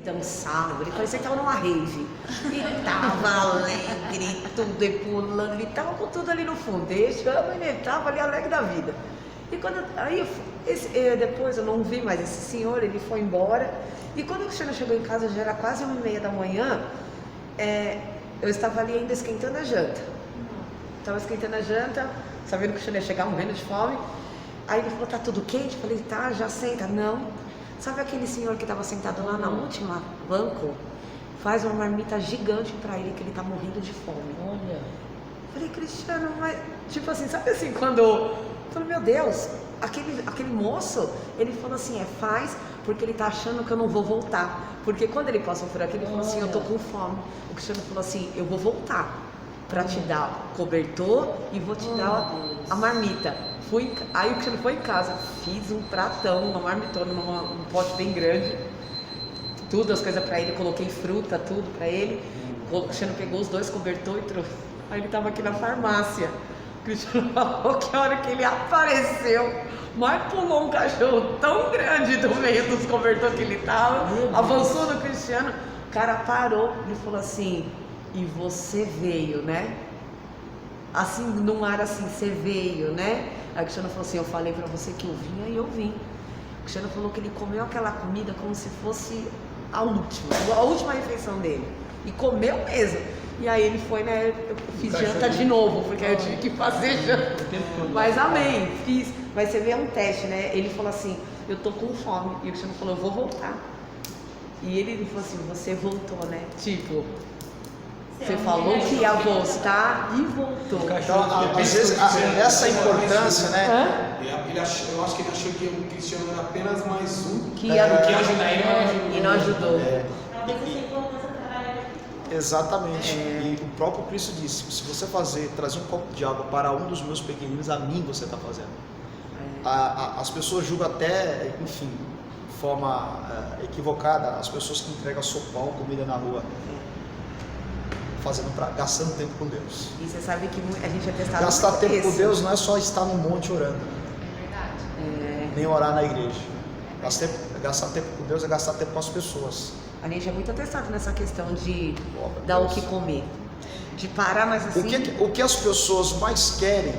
dançava, ele parecia que estava numa rave. Ele tava alegre, tudo e pulando, ele tava com tudo ali no fundo, deixando, ele tava ali alegre da vida. E quando, aí, depois eu não vi mais esse senhor, ele foi embora. E quando o Cristiano chegou em casa, já era quase 1h30 da manhã, eu estava ali ainda esquentando a janta. Estava esquentando a janta, sabendo que o Cristiano ia chegar morrendo de fome. Aí ele falou, tá tudo quente? Eu falei, tá, já senta. Não. Sabe aquele senhor que estava sentado lá na última banco? Faz uma marmita gigante para ele, que ele tá morrendo de fome. Olha. Falei, Cristiano, mas... Tipo assim, sabe assim, quando... Eu falei, meu Deus, aquele moço, ele falou assim, faz porque ele tá achando que eu não vou voltar. Porque quando ele passou por aqui, ele falou assim, eu tô com fome. O Cristiano falou assim, eu vou voltar para te dar cobertor e vou te dar a marmita. Aí o Cristiano foi em casa, fiz um pratão, uma marmitona, um pote bem grande, tudo, as coisas para ele, coloquei fruta, tudo para ele. O Cristiano pegou os 2 cobertores e trouxe. Aí ele tava aqui na farmácia. O Cristiano falou que a hora que ele apareceu, mas pulou um cachorro tão grande do meio dos cobertores que ele tava, avançou no Cristiano, o cara parou e falou assim, e você veio, né? Assim, num ar assim, você veio, né? Aí o Cristiano falou assim, eu falei pra você que eu vinha e eu vim. O Cristiano falou que ele comeu aquela comida como se fosse a última refeição dele. E comeu mesmo. E aí ele foi, né? Eu fiz janta de novo, porque aí eu tive que fazer janta. Mas amém, fiz. Mas você vê, é um teste, né? Ele falou assim, eu tô com fome. E o Cristiano falou, eu vou voltar. E ele falou assim, você voltou, né? Tipo, você falou que ia voltar e voltou. Então, às vezes, essa importância, né? Eu acho que ele achou que o Cristiano era apenas mais um que ia ajudar ele, e não ajudou. Exatamente. E o próprio Cristo disse, se você trazer um copo de água para um dos meus pequeninos, a mim você está fazendo. As pessoas julgam até, enfim, de forma equivocada, as pessoas que entregam sopão, comida na rua, gastando tempo com Deus. E você sabe que a gente é testado. Gastar tempo com Deus não é só estar no monte orando. Nem orar na igreja. Gastar tempo com Deus é gastar tempo com as pessoas. A gente é muito atestado nessa questão de dar o que comer, de parar, mas assim... O que as pessoas mais querem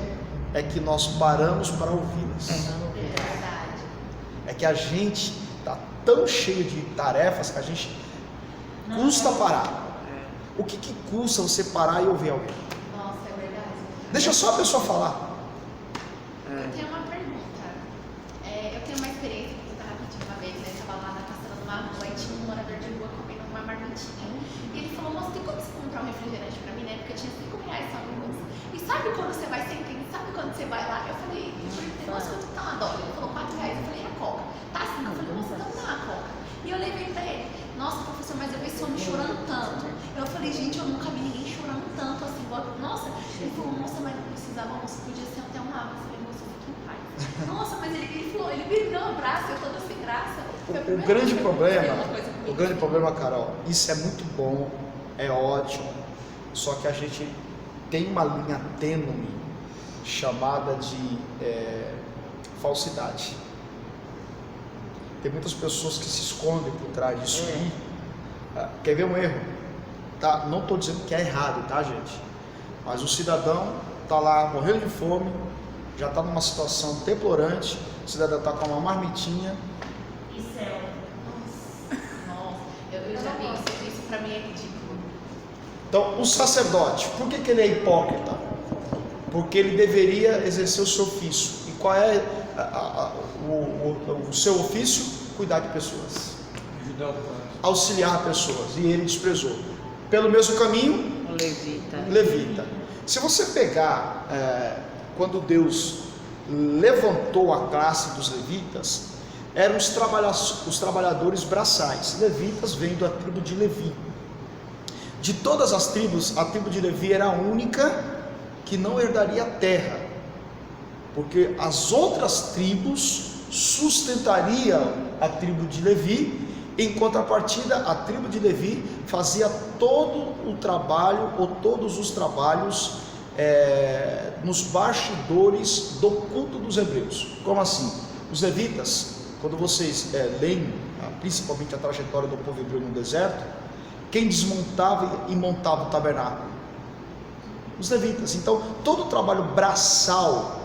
é que nós paramos para ouvi-las. É que a gente está tão cheio de tarefas que a gente custa parar. O que custa você parar e ouvir alguém? Nossa, é verdade. Deixa só a pessoa falar. Eu tenho uma pergunta. Eu tenho uma experiência que eu estava pedindo uma vez, né? Eu estava lá na Castela do Marrom, aí tinha um morador de rua comendo uma marmitinha. E ele falou, moça, tem como você comprar um refrigerante pra mim, né? Porque eu tinha R$5 só no bolso. E sabe quando você vai sem tempo? Sabe quando você vai lá? Eu falei, moça, quanto tá uma dólar? Ele falou, R$4. Eu falei, e a coca? Tá assim. Eu falei, moça, não dá a coca. E eu levei pra ele. Nossa, professor, mas eu vi esse homem chorando tanto. Eu falei, gente, eu nunca vi ninguém chorando tanto assim. Nossa, ele falou, moça, mas não precisava, moça, podia ser até uma água. Eu falei, moça, fique em paz. Nossa, mas ele falou, ele me deu um abraço, eu toda sem graça. O grande problema, Carol, isso é muito bom, é ótimo, só que a gente tem uma linha tênue chamada de falsidade. Tem muitas pessoas que se escondem por trás disso aí. Quer ver um erro? Tá? Não estou dizendo que é errado, tá, gente? Mas o cidadão está lá morrendo de fome, já está numa situação deplorante, o cidadão está com uma marmitinha. E céu. Nossa, eu já vi isso para mim é ridículo. Então, o sacerdote, por que ele é hipócrita? Porque ele deveria exercer o seu ofício. E qual é o seu ofício? Cuidar de pessoas, auxiliar pessoas, e ele desprezou. Pelo mesmo caminho, levita. Se você pegar quando Deus levantou a classe dos levitas, eram os trabalhadores braçais. Levitas vêm da tribo de Levi. De todas as tribos, a tribo de Levi era a única que não herdaria a terra, porque as outras tribos sustentariam a tribo de Levi. Em contrapartida, a tribo de Levi fazia todo o trabalho, ou todos os trabalhos nos bastidores do culto dos hebreus. Como assim? Os levitas, quando vocês leem principalmente a trajetória do povo hebreu no deserto, quem desmontava e montava o tabernáculo? Os levitas. Então, todo o trabalho braçal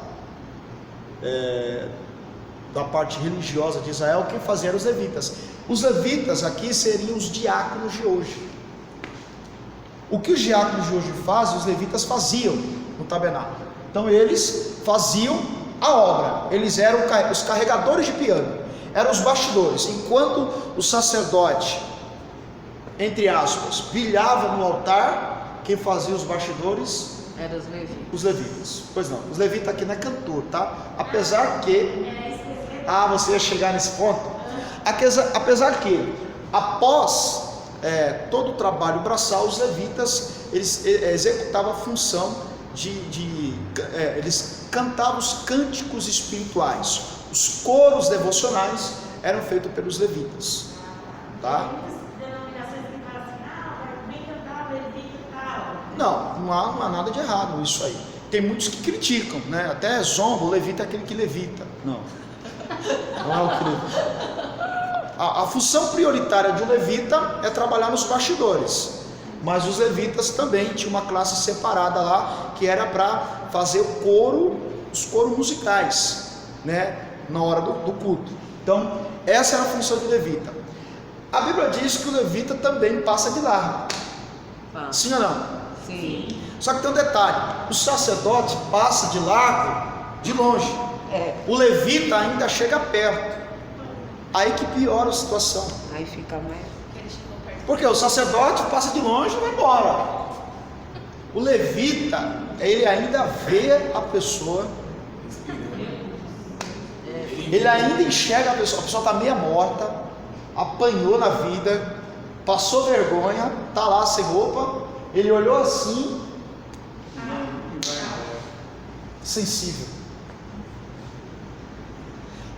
da parte religiosa de Israel, quem fazia eram os levitas. Os levitas aqui seriam os diáconos de hoje. O que os diáconos de hoje fazem, os levitas faziam no tabernáculo. Então eles faziam a obra, eles eram os carregadores de piano, eram os bastidores. Enquanto o sacerdote, entre aspas, brilhava no altar, quem fazia os bastidores? Era os levitas. Os levitas. Pois não, os levitas aqui não é cantor, tá? Apesar que... você ia chegar nesse ponto? Apesar que, após todo o trabalho braçal, os levitas, eles executavam a função eles cantavam os cânticos espirituais. Os coros devocionais eram feitos pelos levitas, tá? Não há nada de errado nisso aí. Tem muitos que criticam, né? Até zomba, o levita é aquele que levita. Não é o que levita. A função prioritária de um levita é trabalhar nos bastidores, mas os levitas também tinham uma classe separada lá, que era para fazer os coros musicais, né? Na hora do culto. Então, essa era a função do levita. A Bíblia diz que o levita também passa de largo. Sim ou não? Sim. Só que tem um detalhe: o sacerdote passa de largo de longe, o levita ainda chega perto. Aí que piora a situação. Aí fica mais. Porque o sacerdote passa de longe e vai embora. O levita, ele ainda vê a pessoa, ele ainda enxerga a pessoa está meia morta, apanhou na vida, passou vergonha, está lá sem roupa, ele olhou assim, sensível.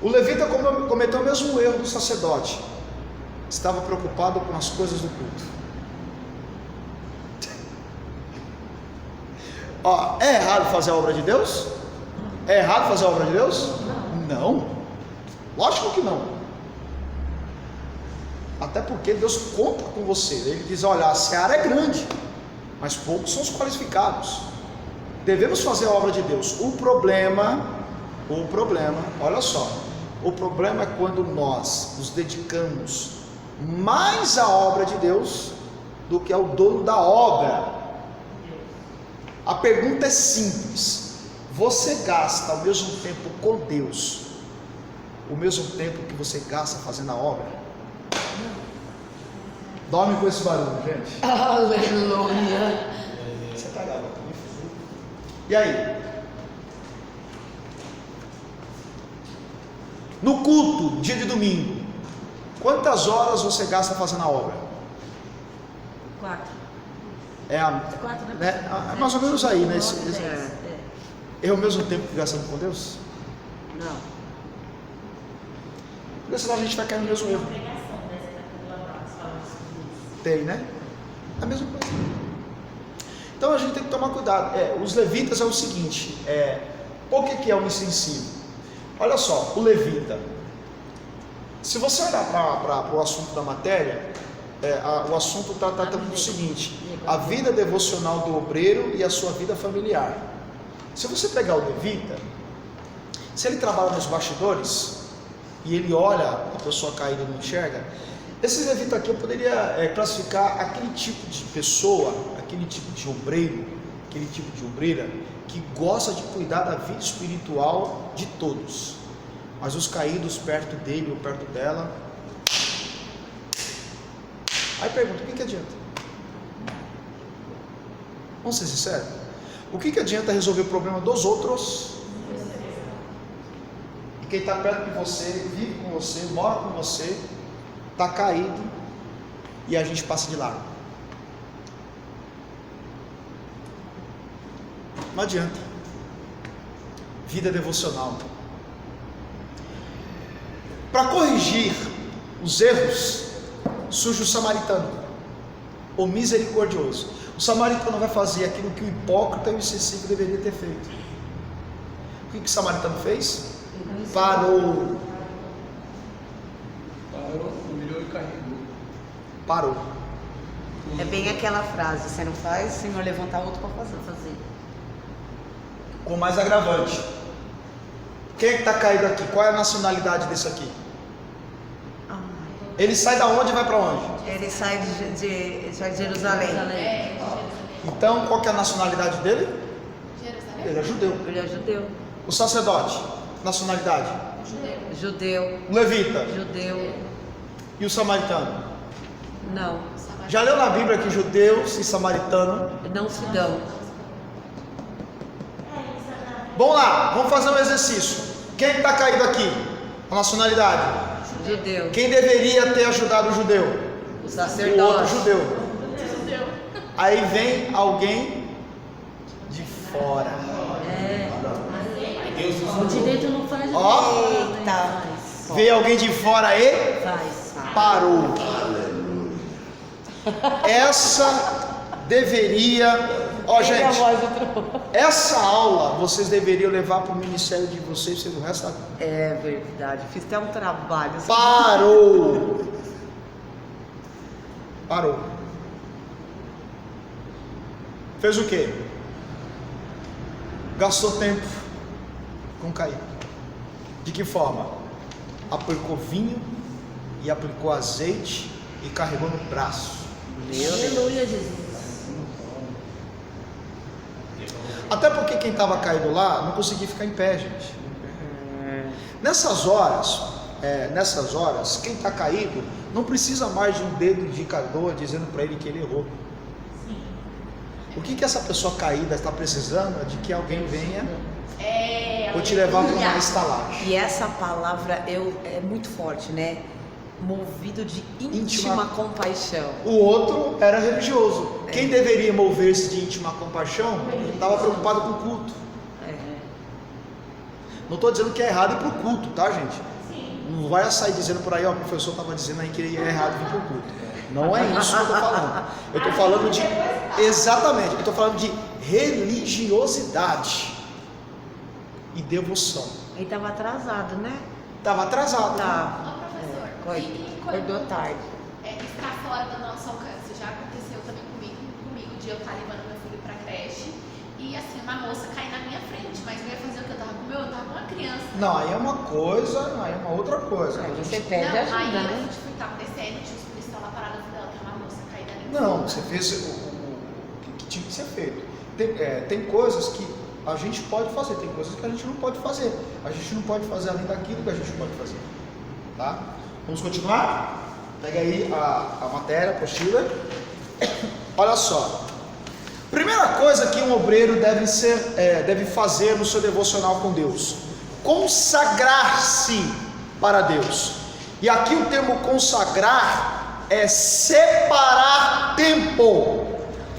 O levita cometeu o mesmo erro do sacerdote, estava preocupado com as coisas do culto. É errado fazer a obra de Deus? É errado fazer a obra de Deus? Não, lógico que não. Até porque Deus conta com você. Ele diz: olha, a seara é grande, mas poucos são os qualificados. Devemos fazer a obra de Deus. O problema, olha só, o problema é quando nós nos dedicamos mais à obra de Deus do que ao dono da obra. A pergunta é simples: você gasta ao mesmo tempo com Deus o mesmo tempo que você gasta fazendo a obra? Dorme com esse barulho, gente. Aleluia. Você tá gravando? E aí? No culto, dia de domingo, quantas horas você gasta fazendo a obra? 4. 4, né? É mais ou menos aí, né? É o mesmo tempo que gastando com Deus? Não. Porque senão a gente vai cair no mesmo erro. Tem, né? É a mesma coisa. Então a gente tem que tomar cuidado. Os levitas é o seguinte: por que é o insensível? Olha só, o levita, se você olhar para o assunto da matéria, o assunto está tratando do seguinte: a vida devocional do obreiro e a sua vida familiar. Se você pegar o levita, se ele trabalha nos bastidores e ele olha a pessoa caída e não enxerga, esse levita aqui eu poderia classificar aquele tipo de pessoa, aquele tipo de obreiro, aquele tipo de obreira que gosta de cuidar da vida espiritual de todos, mas os caídos perto dele ou perto dela. Aí pergunta: o que adianta? Vamos ser sinceros? O que adianta resolver o problema dos outros? E quem está perto de você, vive com você, mora com você, está caído e a gente passa de lado. Não adianta. Vida devocional. Para corrigir os erros, surge o samaritano, o misericordioso. O samaritano vai fazer aquilo que o hipócrita e o insensível deveria ter feito. O que o samaritano fez? Parou. parou. É bem aquela frase, você não faz, o Senhor levantar outro para fazer. Com mais agravante. Quem é que está caído aqui? Qual é a nacionalidade desse aqui? Ele sai da onde e vai para onde? Ele sai de Jerusalém. Então, qual que é a nacionalidade dele? Jerusalém. Ele é judeu. Ele é judeu. O sacerdote, nacionalidade? Judeu. O levita. Judeu. E o samaritano? Não. Já leu na Bíblia que judeus e samaritano? Não se dão. Vamos lá, vamos fazer um exercício. Quem está caído aqui? A nacionalidade? Judeu. Quem deveria ter ajudado o judeu? O O sacerdote. outro judeu. Aí vem alguém de fora. O direito não faz. Ó. Eita. Veio alguém de fora e Faz. parou. Essa deveria. Ó, gente, essa aula vocês deveriam levar para o ministério de vocês pelo resto da vida. É verdade. Fiz até um trabalho. Parou. Parou. Fez o quê? Gastou tempo com Caim. De que forma? Aplicou vinho e aplicou azeite e carregou no braço. Aleluia, Jesus. Até porque quem estava caído lá não conseguia ficar em pé, gente. Nessas horas, quem está caído não precisa mais de um dedo indicador dizendo para ele que ele errou. O que essa pessoa caída está precisando é de que alguém venha ou te levar para uma estalagem. E essa palavra é muito forte, né? Movido de íntima compaixão. O outro era religioso. Quem deveria mover-se de íntima compaixão estava preocupado com o culto. Não estou dizendo que é errado ir para o culto, tá, gente? Não vai sair dizendo por aí, ó, o professor estava dizendo aí que é errado vir para o culto. Não é isso que eu estou falando. Eu estou falando de. Exatamente, eu estou falando de religiosidade e devoção. Ele estava atrasado, né? Estava atrasado. Tá. Ô, professor, Acordou tarde. Está fora do nosso alcance. Já aconteceu também comigo de eu estar levando meu filho para creche e assim, uma moça cair na minha frente, mas eu ia fazer o que eu tava com eu tava com uma criança. Não, aí é uma coisa, aí é uma outra coisa. Aí você pede Não, ajuda, aí né? a gente tava descendo, tinha os policiais lá parados dela, tem uma moça caída ali. Não, você fez o que tinha que ser feito. Tem coisas que a gente pode fazer, tem coisas que a gente não pode fazer. A gente não pode fazer além daquilo que a gente pode fazer. Tá? Vamos continuar? Pega aí a matéria, a apostila. Olha só. Primeira coisa que um obreiro deve fazer no seu devocional com Deus: consagrar-se para Deus. E aqui o termo consagrar é separar tempo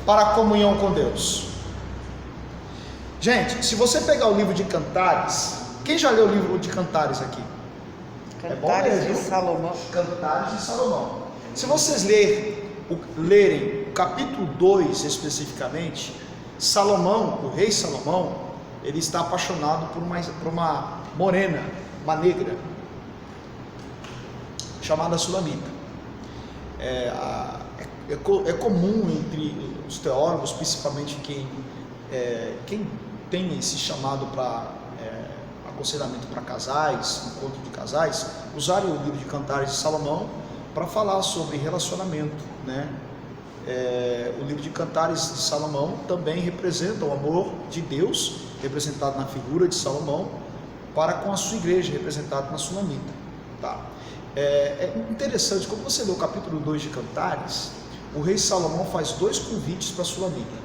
para a comunhão com Deus. Gente, se você pegar o livro de Cantares, quem já leu o livro de Cantares aqui? Cantares de Salomão. Cantares de Salomão. Se vocês lerem o capítulo 2 especificamente, Salomão, o rei Salomão, ele está apaixonado por uma morena, uma negra, chamada Sulamita. É comum entre os teólogos, principalmente quem tem esse chamado para aconselhamento para casais, encontro de casais, usarem o livro de Cantares de Salomão para falar sobre relacionamento, né? O livro de Cantares de Salomão também representa o amor de Deus, representado na figura de Salomão, para com a sua igreja, representado na Sulamita. Tá? É interessante, quando você lê o capítulo 2 de Cantares, o rei Salomão faz 2 convites para a Sulamita.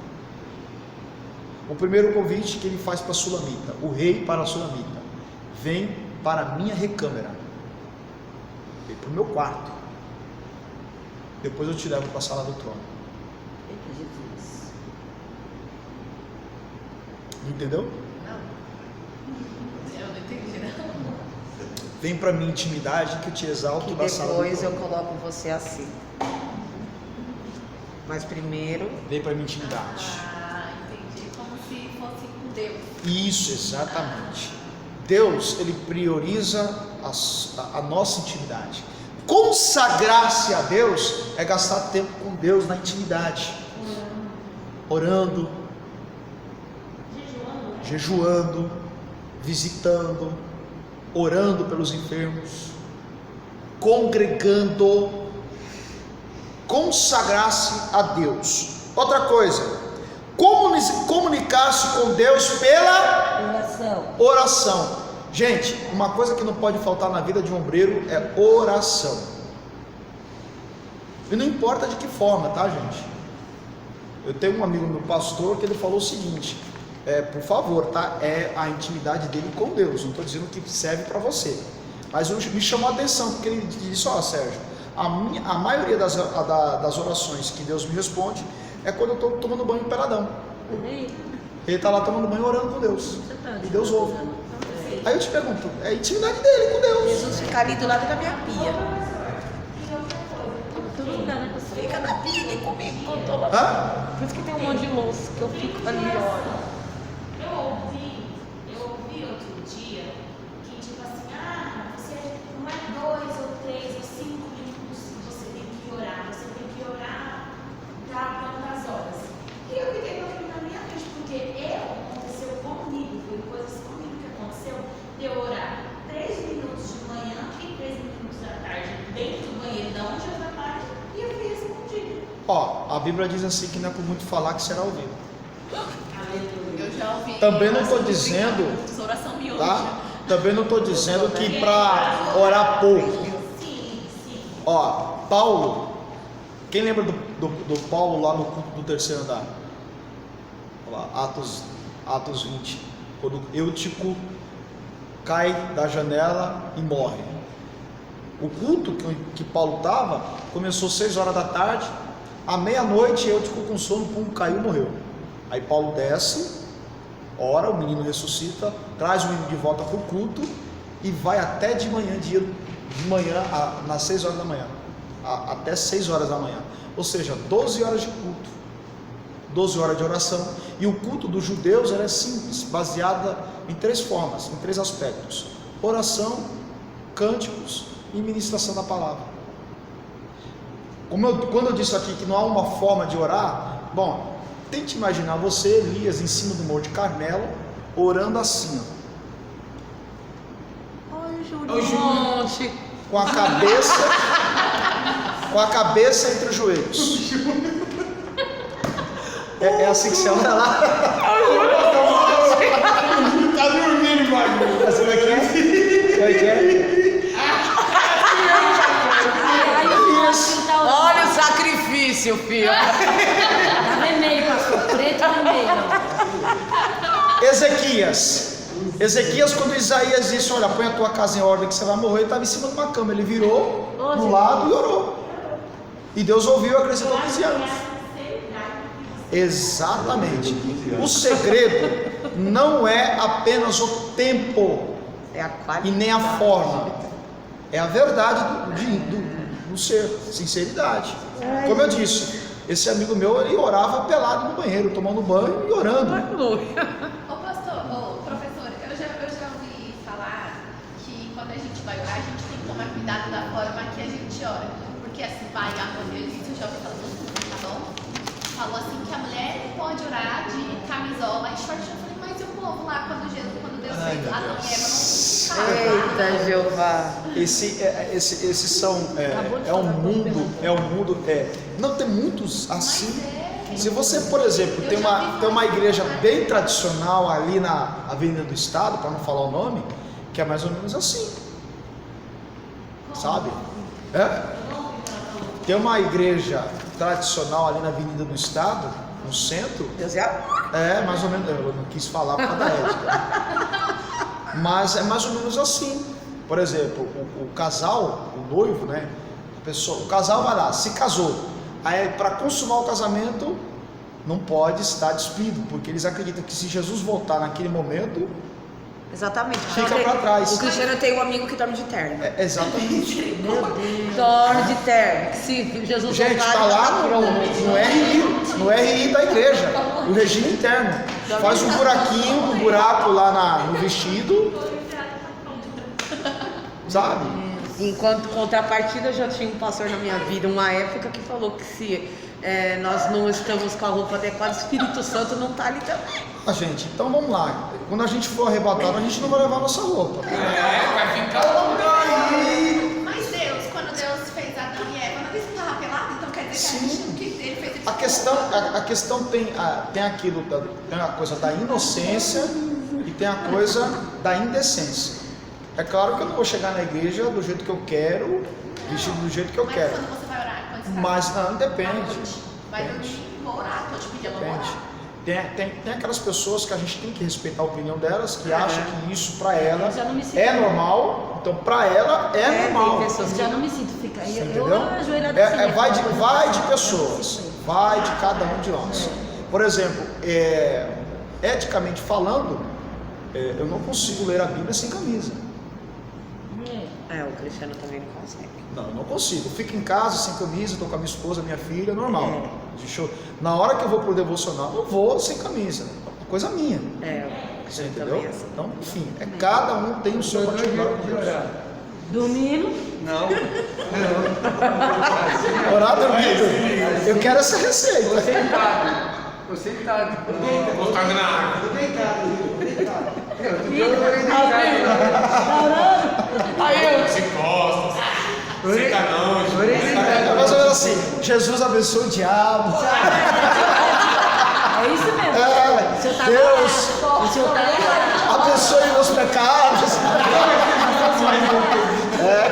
O primeiro convite que ele faz para a Sulamita, o rei para a Sulamita: vem para a minha recâmara, vem para o meu quarto, depois eu te levo para a sala do trono. Entendeu? Não. Eu não entendi, não. Vem para a minha intimidade que eu te exalto Que da sala do depois eu trono. coloco você assim. Mas primeiro. Vem para a minha intimidade. Entendi. Como se fosse com Deus. Isso, exatamente. Deus, ele prioriza a nossa intimidade. Consagrar-se a Deus é gastar tempo com Deus na intimidade, orando, jejuando, visitando, orando pelos enfermos, congregando. Consagrar-se a Deus. Outra coisa, comunicar-se com Deus pela oração. Gente, uma coisa que não pode faltar na vida de um obreiro é oração. E não importa de que forma, tá, gente? Eu tenho um amigo meu pastor que ele falou o seguinte: por favor, tá? É a intimidade dele com Deus. Não estou dizendo que serve para você, mas me chamou a atenção porque ele disse: ó, Sérgio, a maioria das orações que Deus me responde é quando eu estou tomando banho peladão. Ele está lá tomando banho orando com Deus, e Deus ouve. Aí eu te pergunto, é a intimidade dele com Deus. Jesus fica ali do lado da minha pia. Fica na pia comigo. Por isso que tem um monte de louça que eu fico ali e oro. Eu ouvi outro dia que tipo assim, você não é 2 ou 3 ou 5 minutos que você tem que orar, você tem que orar para tantas horas. E eu fiquei com aquilo na minha mente, porque aconteceu comigo, foi coisas comigo que aconteceu, de eu orar 3 minutos de manhã e 3 minutos da tarde dentro do banheiro da 11 horas da tarde e eu fui respondida. Ó, a Bíblia diz assim que não é por muito falar que será ouvido. Eu já ouvi. Também não estou dizendo, oração miúda. tá? Também não estou dizendo que para orar pouco. Sim. Ó, Paulo, quem lembra do Paulo lá no culto do terceiro andar? Olha lá, Atos 20, quando Eutico cai da janela e morre. O culto que Paulo estava começou 6 horas da tarde, à meia-noite Eutico com sono, caiu e morreu. Aí Paulo desce, ora, o menino ressuscita, traz o menino de volta para o culto e vai até de manhã, nas 6 horas da manhã, até 6 horas da manhã, ou seja, 12 horas de culto, 12 horas de oração. E o culto dos judeus era simples, baseada em 3 formas, em 3 aspectos: oração, cânticos e ministração da palavra. Quando eu disse aqui que não há uma forma de orar, bom, tente imaginar você, Elias, em cima do Monte Carmelo, orando assim, Júlio. com a cabeça entre os joelhos. É assim que você ora lá? Tá dormindo, bagulho. Assim como é que é? Olha o sacrifício, filho. Tá vermelho, pastor. Preto e vermelho. Ezequias, quando Isaías disse: olha, põe a tua casa em ordem que você vai morrer, ele estava em cima de uma cama, ele virou do lado e orou, e Deus ouviu e acrescentou 15 anos. Exatamente. O segredo não é apenas o tempo e nem a forma, é a verdade do ser, sinceridade. Como eu disse, esse amigo meu, ele orava pelado no banheiro, tomando banho e orando. Ô pastor, ô professor, eu já ouvi falar que quando a gente vai orar, a gente tem que tomar cuidado da forma que a gente ora. Porque assim, vai, a mulher, isso eu já ouvi falando, tá bom? Falou assim que a mulher pode orar de camisola e short. Eu falei, mas e o povo lá, quando Deus fez Adão e Eva, não Eita, Jeová. Esses são não tem muitos assim. Se você, por exemplo, tem uma igreja bem tradicional ali na Avenida do Estado, para não falar o nome, que é mais ou menos assim, sabe? Tem uma igreja tradicional ali na Avenida do Estado, no centro. Deus é amor. Mais ou menos. Eu não quis falar por causa da ética, mas é mais ou menos assim. Por exemplo, o casal, o noivo, né? O casal vai lá, se casou. Aí, para consumar o casamento, não pode estar despido, porque eles acreditam que se Jesus voltar naquele momento, Exatamente. fica para trás. O Cristiano tem um amigo que dorme de terno. Exatamente. Meu Deus. Dorme de terno. Se Jesus Gente, está lá no RI da igreja, o regime interno. Faz um buraco lá no vestido, sabe? Enquanto contrapartida, já tinha um pastor na minha vida, uma época, que falou que se nós não estamos com a roupa adequada, o Espírito Santo não está ali também. Gente, então vamos lá. Quando a gente for arrebatado, a gente não vai levar a nossa roupa. Vai ficar daí. Mas Deus, quando Deus fez Adão e Eva, não disse que estava pelado, então quer dizer que a gente não quis, ele fez isso. A questão tem aquilo, tem a coisa da inocência e tem a coisa da indecência. É claro que eu não vou chegar na igreja do jeito que eu quero, vestido do jeito que eu quero. Mas quando você vai orar, quando você tá Mas não, depende. vai dormir, vou orar, tô te pedindo, eu vou orar. Tem aquelas pessoas que a gente tem que respeitar a opinião delas, que acham que isso para ela Já não me sinto é normal, então para ela é normal. Tem pessoas Já não me sinto ficar. Você Eu entendeu? ajoelhada assim. Vai de pessoas, vai de cada um de nós. Por exemplo, eticamente falando, eu não consigo ler a Bíblia sem camisa. O Cristiano também não consegue. Não, eu não consigo. Eu fico em casa sem camisa, estou com a minha esposa, minha filha, normal. Na hora que eu vou pro devocional, eu vou sem camisa. É coisa minha. Você entendeu? também assim. Então, enfim, cada um tem o seu particular com Deus. Dormindo. Não. Orar dormindo. Eu quero essa receita. Tô sentado. Botado na água. Tô deitado. Eu tô deitado. Aí eu. Se costas. Senta não. É mais ou menos assim: Jesus abençoe o diabo. É isso mesmo. O senhor tá Deus lá. O senhor tá lá. abençoe meus pecados.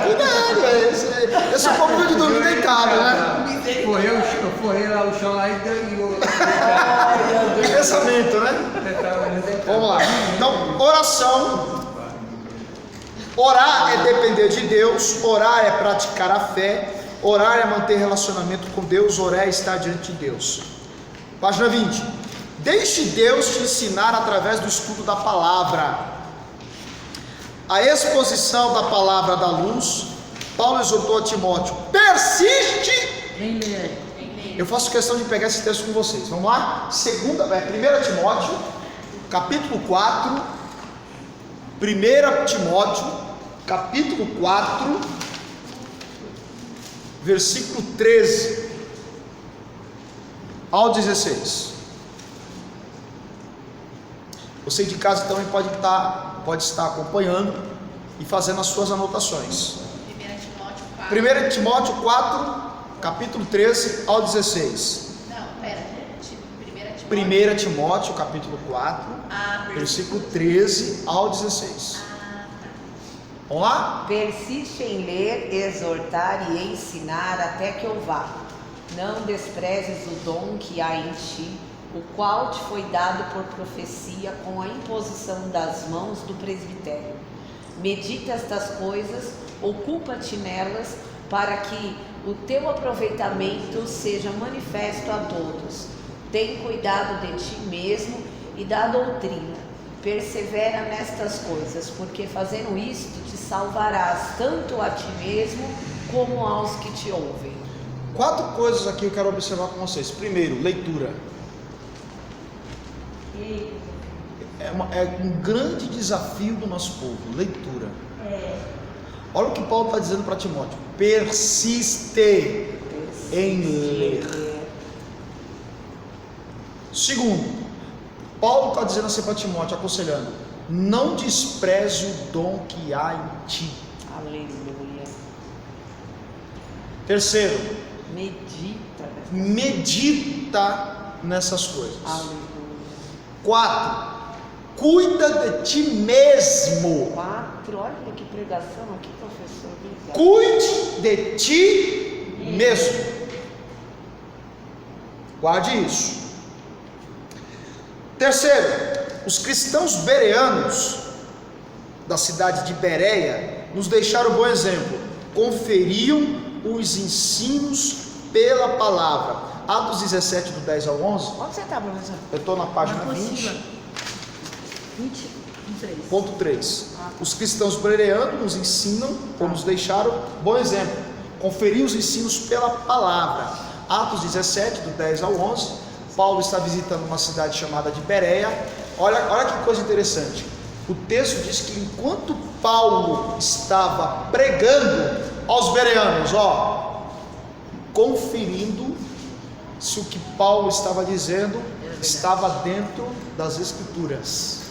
Cuidado, esse é o problema de dormir deitado, né? Forrei lá o chão lá e deu. Pensamento, né? Vamos lá. Então, oração. Orar é depender de Deus, orar é praticar a fé, orar é manter relacionamento com Deus, orar é estar diante de Deus. Página 20. Deixe Deus te ensinar através do estudo da palavra. A exposição da palavra da luz. Paulo exortou a Timóteo: persiste. Vem ler. Eu faço questão de pegar esse texto com vocês. Vamos lá? 1 Timóteo, capítulo 4. 1 Timóteo, capítulo 4, versículo 13 ao 16. Você de casa também pode estar acompanhando e fazendo as suas anotações. 1 Timóteo 4, capítulo 13 ao 16. Não, pera. 1 1 Timóteo, capítulo 4, versículo 13 ao 16. Vamos lá? Persiste em ler, exortar e ensinar até que eu vá. Não desprezes o dom que há em ti, o qual te foi dado por profecia com a imposição das mãos do presbitério. Medita estas coisas, ocupa-te nelas, para que o teu aproveitamento seja manifesto a todos. Tem cuidado de ti mesmo e da doutrina. Persevera nestas coisas, porque fazendo isto te salvarás tanto a ti mesmo como aos que te ouvem. 4 coisas aqui eu quero observar com vocês. Primeiro, leitura. É um grande desafio do nosso povo, leitura. Olha o que Paulo está dizendo para Timóteo: persiste em ler. Segundo, Paulo está dizendo assim para Timóteo, aconselhando: não despreze o dom que há em ti. Aleluia. Terceiro, Medita. nessas coisas. Aleluia. 4, cuida de ti mesmo. 4, olha que pregação aqui, professor. Obrigado. Cuide de ti mesmo. Guarde isso. Terceiro, os cristãos bereanos da cidade de Bereia nos deixaram um bom exemplo. Conferiam os ensinos pela palavra. Atos 17, do 10 ao 11. Onde você está, professor? Eu estou na página Na 20. 23. Ponto 3. Os cristãos bereanos nos ensinam, ou nos deixaram bom exemplo. Conferir os ensinos pela palavra. Atos 17, do 10 ao 11. Paulo está visitando uma cidade chamada de Bereia. Olha que coisa interessante. O texto diz que enquanto Paulo estava pregando aos bereanos, conferindo se o que Paulo estava dizendo estava dentro das Escrituras.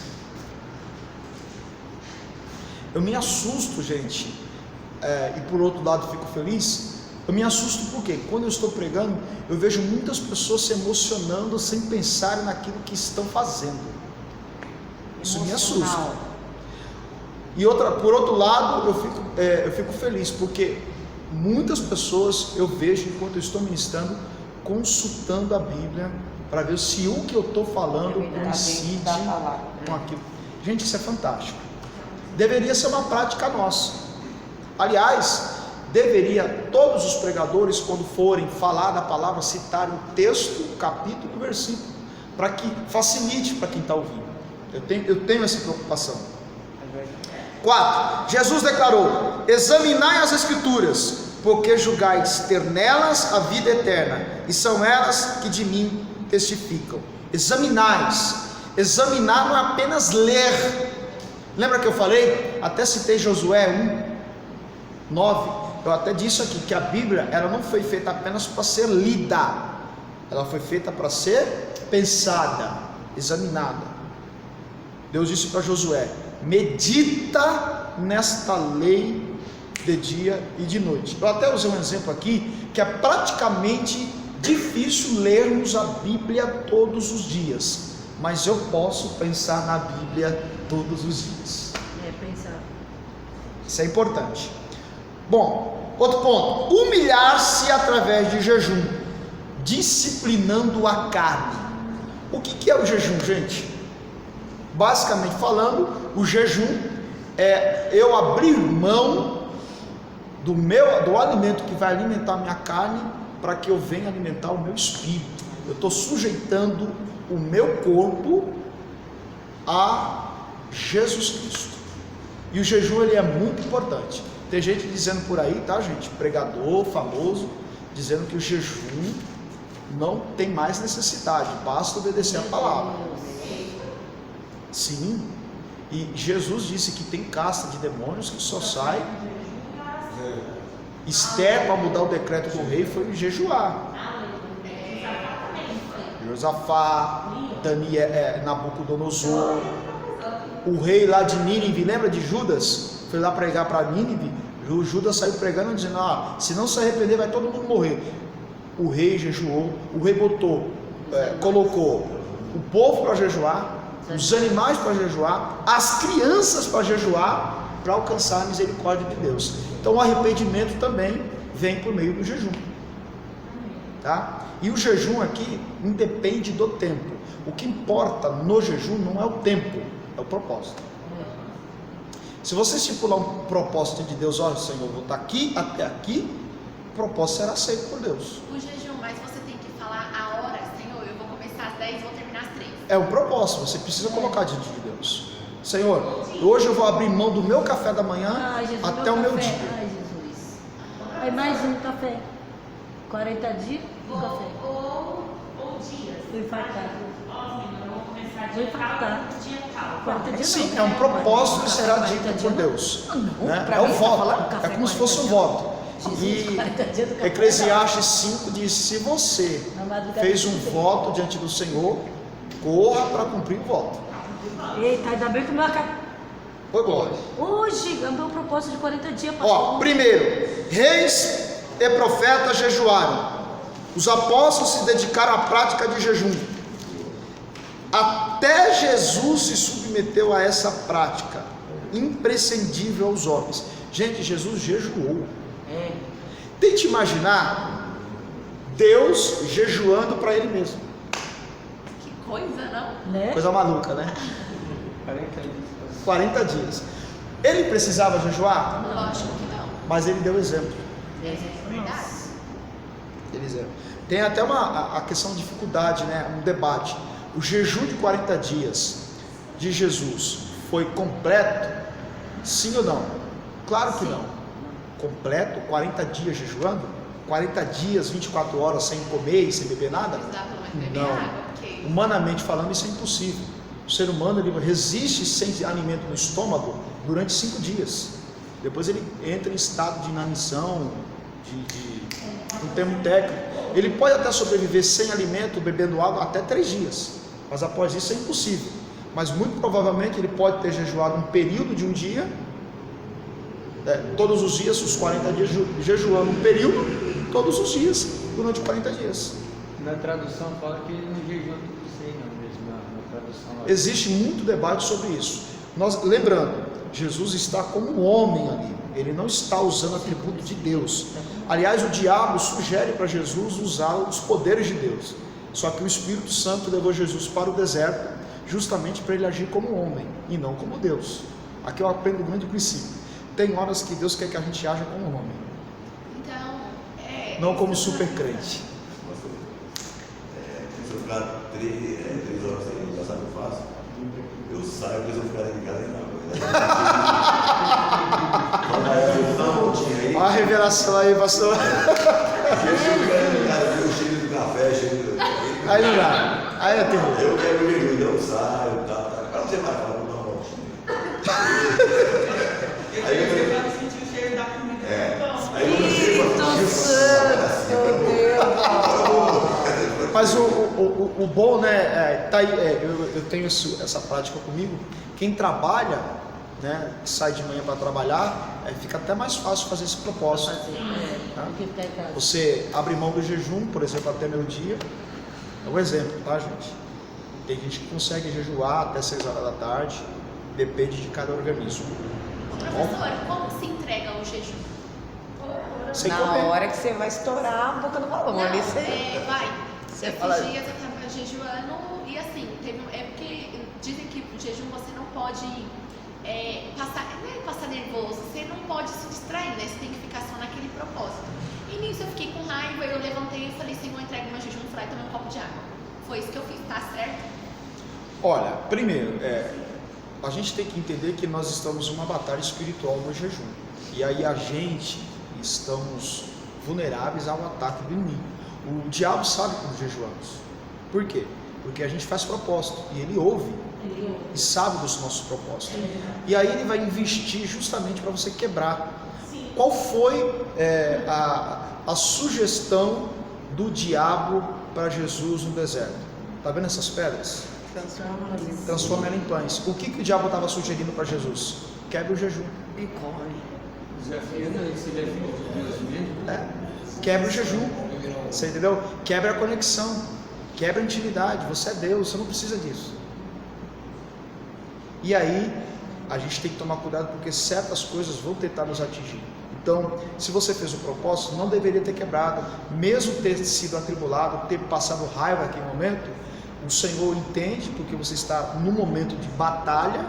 Eu me assusto, gente, e por outro lado fico feliz. Eu me assusto porque quando eu estou pregando, eu vejo muitas pessoas se emocionando sem pensar naquilo que estão fazendo. Isso me assusta. E por outro lado, eu fico feliz porque muitas pessoas eu vejo enquanto eu estou ministrando, consultando a Bíblia para ver se o que eu estou falando coincide com aquilo. Gente, isso é fantástico. Deveria ser uma prática nossa. Aliás, todos os pregadores, quando forem falar da palavra, citar o texto, o capítulo e o versículo, para que facilite para quem está ouvindo. Eu tenho essa preocupação. 4. Jesus declarou: examinai as Escrituras, porque julgais ter nelas a vida eterna, e são elas que de mim testificam. Examinais. Examinar não é apenas ler. Lembra que eu falei? Até citei Josué 1:9. Eu até disse aqui que a Bíblia, ela não foi feita apenas para ser lida, ela foi feita para ser pensada, examinada. Deus disse para Josué: medita nesta lei de dia e de noite. Eu até usei um exemplo aqui, que é praticamente difícil lermos a Bíblia todos os dias, mas eu posso pensar na Bíblia todos os dias. Pensar. Isso é importante. Bom, outro ponto: humilhar-se através de jejum, disciplinando a carne. O que é o jejum, gente? Basicamente falando, o jejum é eu abrir mão do alimento que vai alimentar a minha carne, para que eu venha alimentar o meu espírito. Eu estou sujeitando o meu corpo a Jesus Cristo. E o jejum, ele é muito importante. Tem gente dizendo por aí, tá, gente, pregador famoso, dizendo que o jejum não tem mais necessidade, basta obedecer a palavra. Sim, e Jesus disse que tem casta de demônios que só sai. Esther, para mudar o decreto do rei, foi jejuar. Josafá, Daniel, Nabucodonosor, o rei lá de Nínive, lembra de Judas? Foi lá pregar para Nínive. O Judas saiu pregando, dizendo: se não se arrepender, vai todo mundo morrer. O rei jejuou, o rei colocou o povo para jejuar, os animais para jejuar, as crianças para jejuar, para alcançar a misericórdia de Deus. Então o arrependimento também vem por meio do jejum, tá? E o jejum aqui independe do tempo. O que importa no jejum não é o tempo, é o propósito. Se você estipular um propósito de Deus: olha, Senhor, vou estar aqui até aqui, o propósito será aceito por Deus. O jejum, mas você tem que falar a hora: Senhor, eu vou começar às 10 e vou terminar às 3. É um propósito, você precisa colocar diante de Deus: Senhor, hoje eu vou abrir mão do meu café da manhã até o meu dia. Ai, Jesus. Aí mais um café. 40 dias, um café. Ou dias. Vou infartar. Eu vou começar Vou infartar. dia tal. 40 dias Sim, não. é um propósito que será 40 dito dias por não. Deus. Né? Pra É o mim, voto, falar café é como se 40 fosse um dias. voto. Jesus, E 40 dias do café. Eclesiastes 5 diz: se você Na madrugada fez um do dia. voto diante do Senhor, corra para cumprir o voto. Eita, ainda bem que o meu acabou. Foi glória. Hoje é o meu propósito de 40 dias. Ó, primeiro, reis e profetas jejuaram. Os apóstolos se dedicaram à prática de jejum. Até Jesus se submeteu a essa prática imprescindível aos homens. Gente, Jesus jejuou. Tente imaginar Deus jejuando para Ele mesmo. Que coisa, não? Né? Coisa maluca, né? 40 dias. 40 dias. Ele precisava jejuar, Lógico que não. mas ele deu exemplo. É verdade. Tem até a questão de dificuldade, né? Um debate. O jejum de 40 dias de Jesus foi completo? Sim ou não? Claro que não. Completo? 40 dias jejuando? 40 dias, 24 horas sem comer e sem beber nada? Exato, mas beber Não. água, ok. Humanamente falando, isso é impossível. O ser humano ele resiste sem alimento no estômago durante 5 dias. Depois ele entra em estado de inanição, um termo técnico. Ele pode até sobreviver sem alimento, bebendo água, até 3 dias. Mas após isso é impossível. Mas muito provavelmente ele pode ter jejuado um período de um dia, todos os dias, os 40 dias, jejuando um período, todos os dias, durante 40 dias. Na tradução fala que ele não jejua tudo sem, não, mesmo na tradução. Existe muito debate sobre isso. Lembrando, Jesus está como homem ali, ele não está usando atributo de Deus. Aliás, o diabo sugere para Jesus usar os poderes de Deus. Só que o Espírito Santo levou Jesus para o deserto, justamente para ele agir como homem e não como Deus. Aqui eu aprendo um grande princípio. Tem horas que Deus quer que a gente haja como homem, Então, não como super crente. Se eu ficar 3 horas sem passar o que eu faço, eu saio, depois eu ficar dentro de casa e não. Olha a revelação aí, pastor. Eu chego do café, Aí não dá, aí é terror. eu quero jejum, então eu saio, tá. Para você mais falar, vou dar uma voltinha. Aí eu Vai sentir o cheiro da comida. Aí quando eu chego, Mas o bom, né, tá aí, eu tenho essa prática comigo. Quem trabalha, né, que sai de manhã para trabalhar, fica até mais fácil fazer esse propósito. Você abre mão do jejum, por exemplo, até meio-dia. É um exemplo, tá, gente? Tem gente que consegue jejuar até 6 horas da tarde, depende de cada organismo. professor, como se entrega o jejum? Sem Na comer. hora que você vai estourar a boca do balão. Não, Ali você... Esses fala- dias eu estava jejuando e assim, porque dizem que o jejum você não pode passar nervoso, você não pode se distrair, né? Você tem que ficar só naquele propósito. E nisso eu fiquei com raiva, eu levantei e falei, Senhor, entrega meu jejum, falei, tomei um copo de água. Foi isso que eu fiz, tá certo? Olha, primeiro, a gente tem que entender que nós estamos numa batalha espiritual no jejum. E aí a gente estamos vulneráveis ao ataque do inimigo. O diabo sabe quando jejuamos. Por quê? Porque a gente faz propósito e ele ouve e sabe dos nossos propósitos. E aí ele vai investir justamente para você quebrar. Qual foi a sugestão do diabo para Jesus no deserto? Está vendo essas pedras? Transforma ela em pães. O que o diabo estava sugerindo para Jesus? Quebre o jejum. E come. Desafio, esse desafio de Deus mesmo. Quebra o jejum. Você entendeu? Quebra a conexão. Quebra a intimidade. Você é Deus, você não precisa disso. E aí, a gente tem que tomar cuidado porque certas coisas vão tentar nos atingir. Então, se você fez o propósito, não deveria ter quebrado. Mesmo ter sido atribulado, ter passado raiva naquele momento, o Senhor entende porque você está num momento de batalha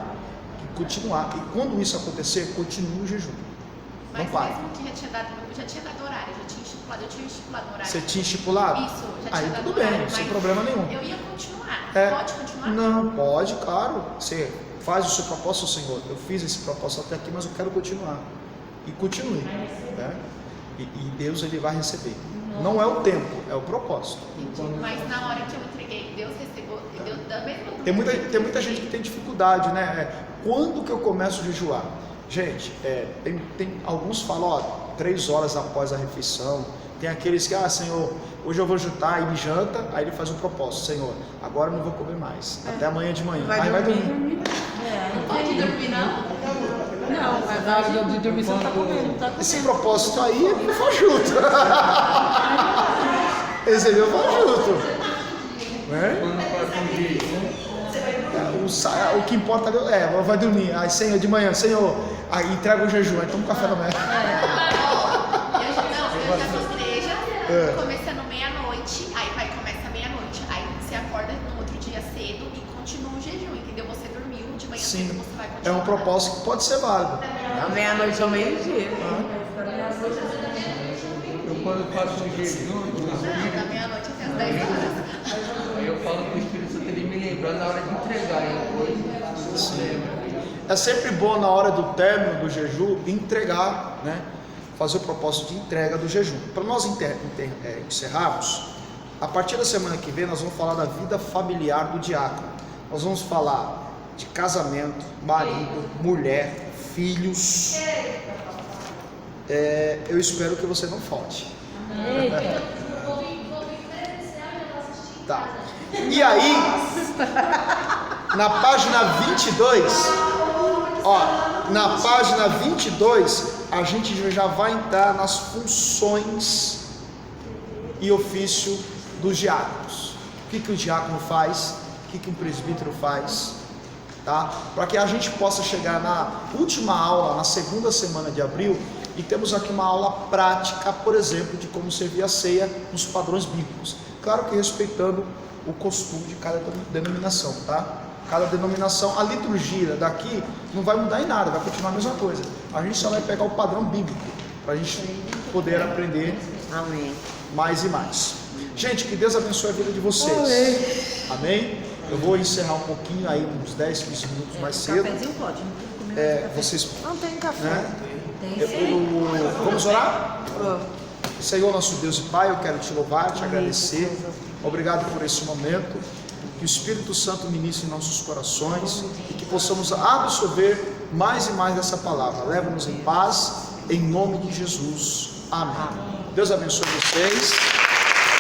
e continuar. E quando isso acontecer, continue o jejum. Mas Não pare. mesmo que já tinha dado horário, eu tinha estipulado o horário. Você tinha estipulado? Isso, já tinha Aí dado tudo horário, bem, sem mas problema nenhum. Eu ia continuar. É. Pode continuar? Não, pode, claro. Você faz o seu propósito, Senhor. Eu fiz esse propósito até aqui, mas eu quero continuar. E continue. Né? E Deus ele vai receber. Não é o tempo, é o propósito. Entendi. Mas na hora que eu entreguei, Deus recebeu, Deus da mesma Tem muita gente que tem dificuldade, né? Quando que eu começo a jejuar? Gente, tem alguns falam, ó, 3 horas após a refeição. Tem aqueles que, Senhor, hoje eu vou jantar, e ele janta, aí ele faz um propósito, Senhor, agora eu não vou comer mais, até amanhã de manhã. Aí vai dormir. Pode dormir, não? Não, mas na hora de dormir você não está comendo, não está comendo. Esse propósito aí, ele não foi junto. Esse aí não foi junto. Né? Quando passa um jejum, O que importa é, vai dormir, aí Senhor, de manhã, Senhor, aí entrega o jejum, aí toma um café da manhã. Eu já tô na igreja, começando meia-noite, aí vai começa meia-noite, aí você acorda no outro dia cedo e continua o jejum, entendeu? Você dormiu, de manhã Sim, cedo você vai é continuar. um propósito que pode ser válido. Da meia-noite ao meio-dia. eu quando faço um jejum do Não, da Espírito, meia-noite até as 10 horas. aí eu falo com o Espírito Santo, ele me lembra na hora de entregar. É sempre bom na hora do término do jejum entregar, né? Fazer o propósito de entrega do jejum. Para nós encerrarmos, a partir da semana que vem nós vamos falar da vida familiar do diácono. nós vamos falar de casamento, marido, mulher, filhos. Eu espero que você não falte. Vou vir presencial e eu vou assistir em Tá. casa. E aí, na página 22, na página 22, a gente já vai entrar nas funções e ofício dos diáconos. O que o diácono faz? O que um presbítero faz? Tá? Para que a gente possa chegar na última aula, na segunda semana de abril, e temos aqui uma aula prática, por exemplo, de como servir a ceia nos padrões bíblicos. Claro que respeitando o costume de cada denominação, tá? Cada denominação, a liturgia daqui não vai mudar em nada, vai continuar a mesma coisa. A gente só vai pegar o padrão bíblico, para a gente poder aprender Amém. mais e mais. Gente, que Deus abençoe a vida de vocês. Amém? Eu vou encerrar um pouquinho aí, uns 10, 15 minutos mais cedo. Cafezinho pode, não tem que comer café. Vocês, Não tem café. né? Tem sim. Vamos orar? Senhor nosso Deus e Pai, eu quero te louvar, te agradecer. Obrigado por esse momento. Que o Espírito Santo ministre em nossos corações e que possamos absorver mais e mais dessa palavra. Leva-nos em paz, em nome de Jesus. Amém. Deus abençoe vocês.